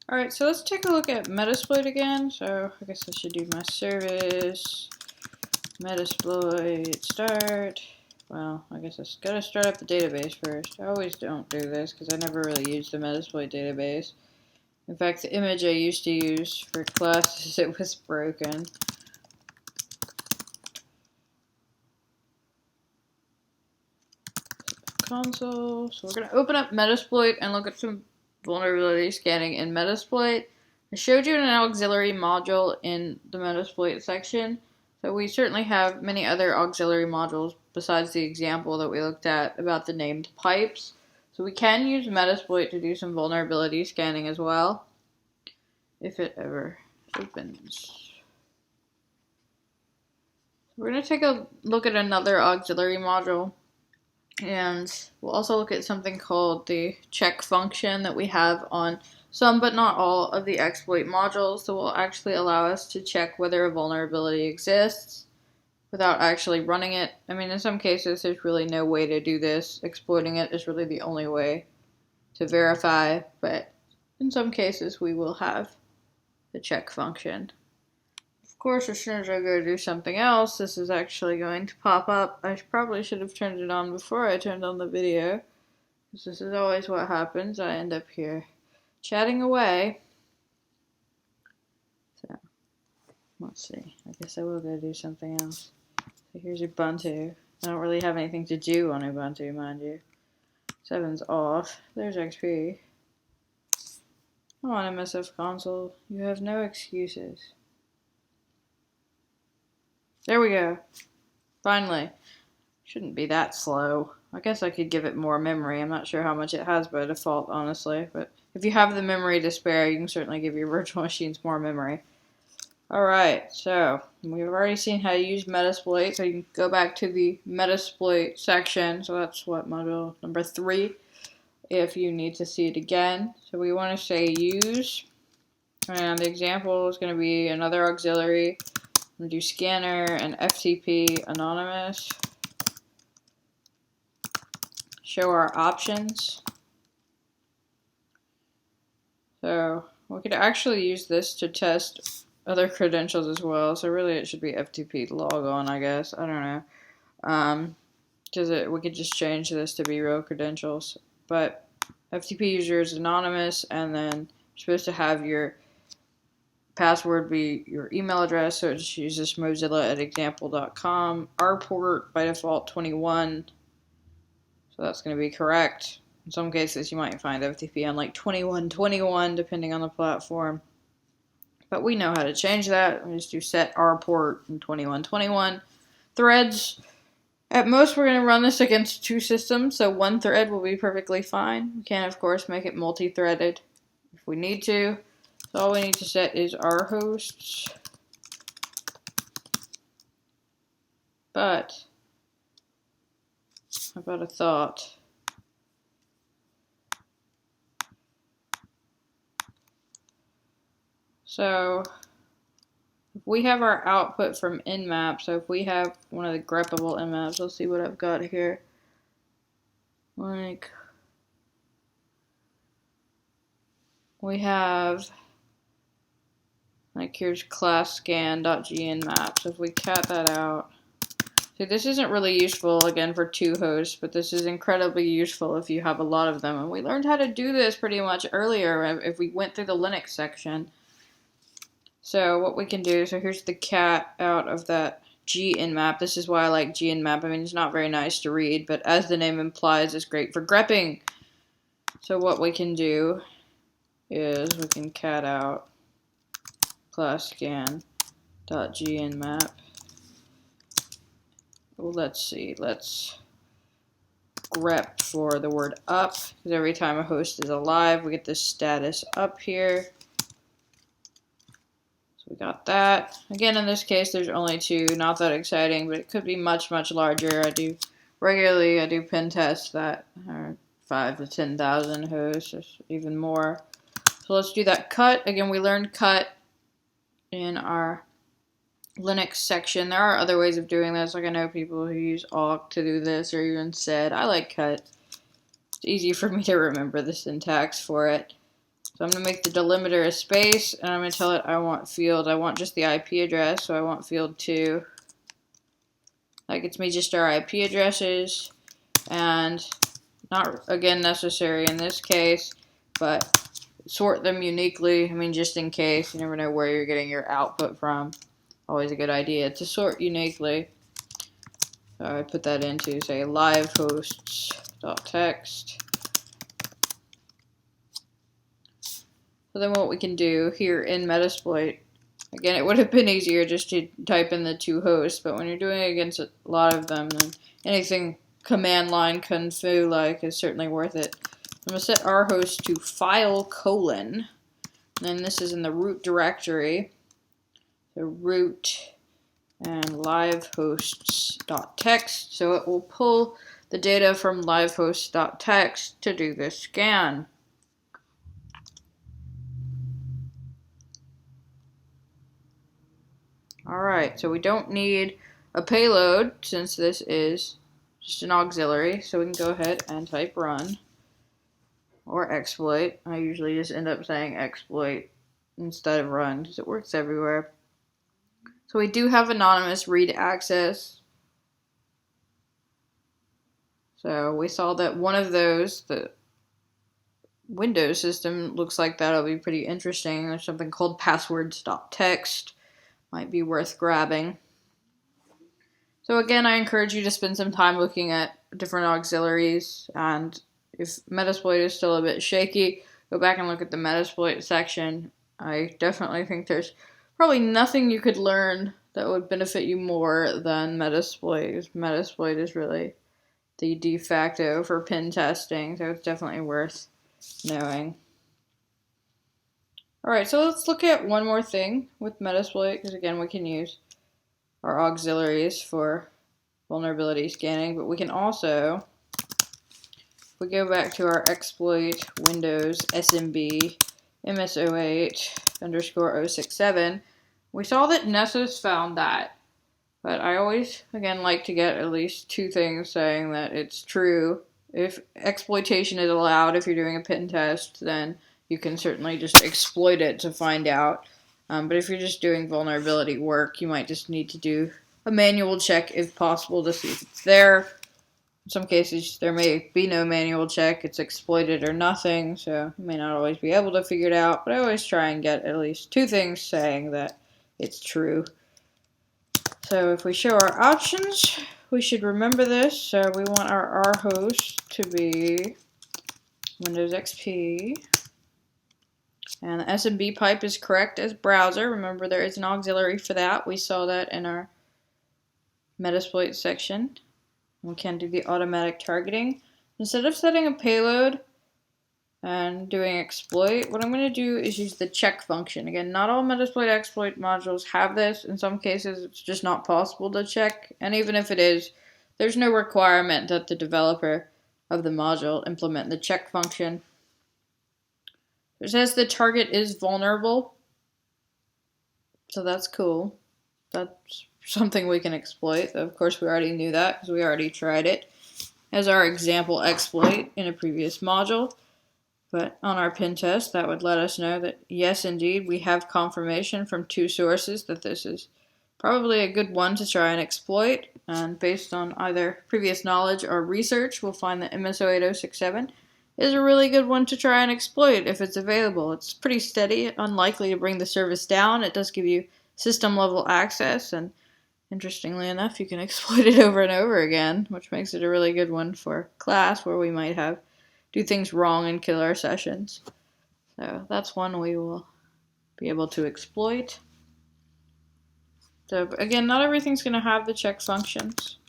Alright, so let's take a look at Metasploit again. So I guess I should do my service, Metasploit, start. Well, I guess I gotta start up the database first. I always don't do this because I never really use the Metasploit database. In fact, the image I used to use for classes, it was broken. Console. So we're gonna open up Metasploit and look at some vulnerability scanning in Metasploit. I showed you an auxiliary module in the Metasploit section. So we certainly have many other auxiliary modules besides the example that we looked at about the named pipes. So we can use Metasploit to do some vulnerability scanning as well, if it ever opens. We're going to take a look at another auxiliary module, and we'll also look at something called the check function that we have on some but not all of the exploit modules that will actually allow us to check whether a vulnerability exists without actually running it. I mean, in some cases, there's really no way to do this. Exploiting it is really the only way to verify, but in some cases, we will have the check function. Of course, as soon as I go do something else, this is actually going to pop up. I probably should have turned it on before I turned on the video, because this is always what happens. I end up here chatting away. So, let's see. I guess I will go do something else. So here's Ubuntu. I don't really have anything to do on Ubuntu, mind you. 7's off. There's XP. Come on, MSF console. You have no excuses. There we go. Finally. Shouldn't be that slow. I guess I could give it more memory. I'm not sure how much it has by default, honestly. But if you have the memory to spare, you can certainly give your virtual machines more memory. Alright, so we've already seen how to use Metasploit, so you can go back to the Metasploit section. So that's what, module number 3, if you need to see it again. So we want to say use, and the example is going to be another auxiliary. I'm going to do scanner and FTP anonymous. Show our options. So we could actually use this to test other credentials as well. So really it should be FTP logon, I guess. I don't know. Because we could just change this to be real credentials. But FTP user is anonymous, and then you're supposed to have your password be your email address. So it just uses mozilla@example.com. Our port by default 21. So that's going to be correct. In some cases, you might find FTP on like 2121, depending on the platform. But we know how to change that. We just do set our port in 2121. Threads. At most, we're going to run this against 2 systems, so 1 thread will be perfectly fine. We can, of course, make it multi-threaded if we need to. So all we need to set is our hosts. But how about a thought? So if we have our output from Nmap, so if we have one of the greppable Nmaps, let's see what I've got here. Like, we have, like, here's class_scan.gnmap. So if we cat that out, see, this isn't really useful, again, for 2 hosts, but this is incredibly useful if you have a lot of them. And we learned how to do this pretty much earlier if we went through the Linux section. So what we can do, so here's the cat out of that gnmap. This is why I like gnmap. I mean, it's not very nice to read, but as the name implies, it's great for grepping. So what we can do is we can cat out class_scan.gnmap. Well, let's see. Let's grep for the word up, because every time a host is alive, we get this status up here. We got that. Again, in this case, there's only 2. Not that exciting, but it could be much, much larger. I do pen tests that are 5 to 10,000 hosts, or even more. So let's do that cut. Again, we learned cut in our Linux section. There are other ways of doing this. Like I know people who use awk to do this, or even sed. I like cut. It's easy for me to remember the syntax for it. So I'm going to make the delimiter a space, and I'm going to tell it I want field. I want just the IP address, so I want field 2. That gets me just our IP addresses, and not, again, necessary in this case, but sort them uniquely. I mean, just in case. You never know where you're getting your output from. Always a good idea to sort uniquely. So I put that into, say, live hosts.text. So then what we can do here in Metasploit, again, it would have been easier just to type in the 2 hosts, but when you're doing it against a lot of them, then anything command line confu like is certainly worth it. I'm going to set our host to file : and then this is in the root directory. So root and live hosts.text. So it will pull the data from live hosts.text to do this scan. Alright, so we don't need a payload since this is just an auxiliary, so we can go ahead and type run or exploit. I usually just end up saying exploit instead of run because it works everywhere. So we do have anonymous read access. So we saw that one of those, the Windows system, looks like that'll be pretty interesting. There's something called passwords.txt. Might be worth grabbing. So again, I encourage you to spend some time looking at different auxiliaries, and if Metasploit is still a bit shaky, go back and look at the Metasploit section. I definitely think there's probably nothing you could learn that would benefit you more than Metasploit. Metasploit is really the de facto for pen testing, so it's definitely worth knowing. Alright, so let's look at one more thing with Metasploit, because again, we can use our auxiliaries for vulnerability scanning, but we can also, if we go back to our exploit Windows SMB MS08_067, we saw that Nessus found that. But I always, again, like to get at least 2 things saying that it's true. If exploitation is allowed, if you're doing a pen test, then you can certainly just exploit it to find out. But if you're just doing vulnerability work, you might just need to do a manual check if possible to see if it's there. In some cases, there may be no manual check. It's exploited or nothing, so you may not always be able to figure it out. But I always try and get at least 2 things saying that it's true. So if we show our options, we should remember this. So we want our R host to be Windows XP. And the SMB pipe is correct as browser. Remember, there is an auxiliary for that. We saw that in our Metasploit section. We can do the automatic targeting. Instead of setting a payload and doing exploit, what I'm going to do is use the check function. Again, not all Metasploit exploit modules have this. In some cases, it's just not possible to check. And even if it is, there's no requirement that the developer of the module implement the check function. It says the target is vulnerable, so that's cool. That's something we can exploit. Of course, we already knew that because we already tried it as our example exploit in a previous module. But on our pen test, that would let us know that, yes, indeed, we have confirmation from 2 sources that this is probably a good one to try and exploit. And based on either previous knowledge or research, we'll find that MS08067 is a really good one to try and exploit if it's available. It's pretty steady, unlikely to bring the service down. It does give you system level access, and interestingly enough, you can exploit it over and over again, which makes it a really good one for class where we might do things wrong and kill our sessions. So that's one we will be able to exploit. So again, not everything's going to have the check functions.